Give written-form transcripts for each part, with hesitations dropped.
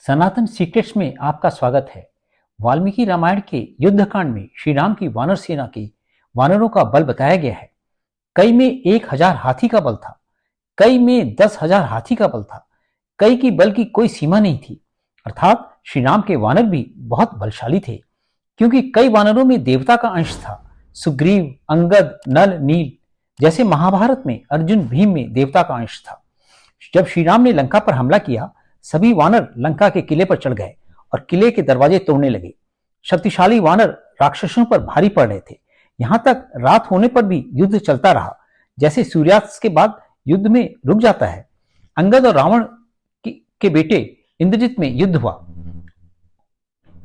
सनातन secrets में आपका स्वागत है। वाल्मीकि रामायण के युद्धकांड में श्री राम की वानर सेना के वानरों का बल बताया गया है। कई में 1000 हाथी का बल था, कई में 10,000 हाथी का बल था, कई की बल की कोई सीमा नहीं थी। अर्थात श्री राम के वानर भी बहुत बलशाली थे, क्योंकि कई वानरों में देवता का अंश था। सुग्रीव, अंगद, नल, नील जैसे महाभारत में अर्जुन, भीम में देवता का अंश था। जब श्री राम ने लंका पर हमला किया, सभी वानर लंका के किले पर चढ़ गए और किले के दरवाजे तोड़ने लगे। शक्तिशाली वानर राक्षसों पर भारी पड़ रहे थे। यहां तक रात होने पर भी युद्ध चलता रहा, जैसे सूर्यास्त के बाद युद्ध में रुक जाता है। अंगद और रावण के बेटे इंद्रजित में युद्ध हुआ।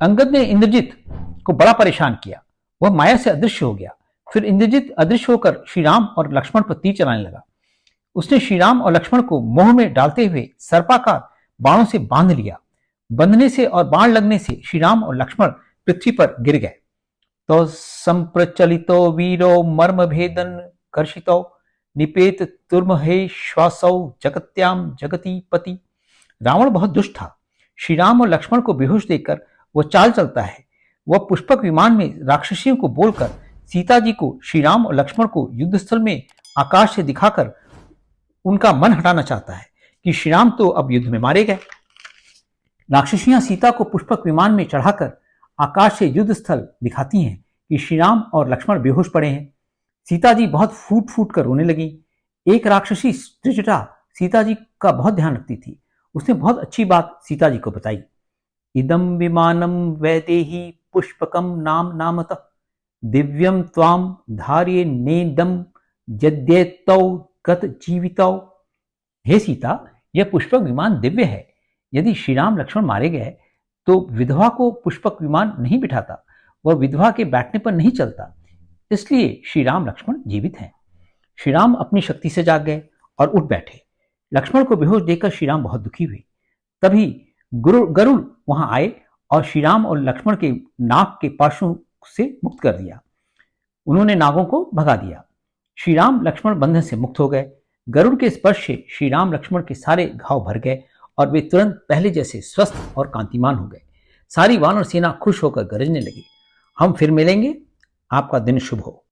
अंगद ने इंद्रजित को बड़ा परेशान किया, वह माया से अदृश्य हो गया। फिर इंद्रजित अदृश्य होकर श्री राम और लक्ष्मण पर तीर चलाने लगा। उसने श्री राम और लक्ष्मण को मोह में डालते हुए सर्पाकार बाणों से बांध लिया। बंधने से और बाण लगने से श्री राम और लक्ष्मण पृथ्वी पर गिर गए। तो संप्रचलितो वीरो मर्म भेदन कर्षितो निपेत तुर्महे श्वासौ जगत्याम जगती पति। रावण बहुत दुष्ट था। श्री राम और लक्ष्मण को बेहोश देखकर वह चाल चलता है। वह पुष्पक विमान में राक्षसियों को बोलकर सीता जी को, श्री राम और लक्ष्मण को युद्धस्थल में आकाश से दिखाकर उनका मन हटाना चाहता है कि श्री राम तो अब युद्ध में मारे गए। राक्षसियां सीता को पुष्पक विमान में चढ़ाकर आकाश से युद्ध स्थल दिखाती हैं कि श्री राम और लक्ष्मण बेहोश पड़े हैं। सीता जी बहुत फूट फूट कर रोने लगी। एक राक्षसी त्रिजटा सीता जी का बहुत ध्यान रखती थी। उसने बहुत अच्छी बात सीता जी को बताई। इदम विमानम वैदेही पुष्पकम नाम नामतः दिव्यम त्वाम धार्ये नेदम जद्येतौ गत जीवितौ। हे सीता, यह पुष्पक विमान दिव्य है। यदि श्री राम लक्ष्मण मारे गए तो विधवा को पुष्पक विमान नहीं बिठाता, वह विधवा के बैठने पर नहीं चलता। इसलिए श्री राम लक्ष्मण जीवित हैं। श्री राम अपनी शक्ति से जाग गए और उठ बैठे। लक्ष्मण को बेहोश देखकर श्री राम बहुत दुखी हुए। तभी गरुड़ वहां आए और श्री राम और लक्ष्मण के नाग के पाशों से मुक्त कर दिया। उन्होंने नागों को भगा दिया। श्री राम लक्ष्मण बंधन से मुक्त हो गए। गरुड़ के स्पर्श से श्री राम लक्ष्मण के सारे घाव भर गए और वे तुरंत पहले जैसे स्वस्थ और कांतिमान हो गए। सारी वानर सेना खुश होकर गरजने लगी। हम फिर मिलेंगे। आपका दिन शुभ हो।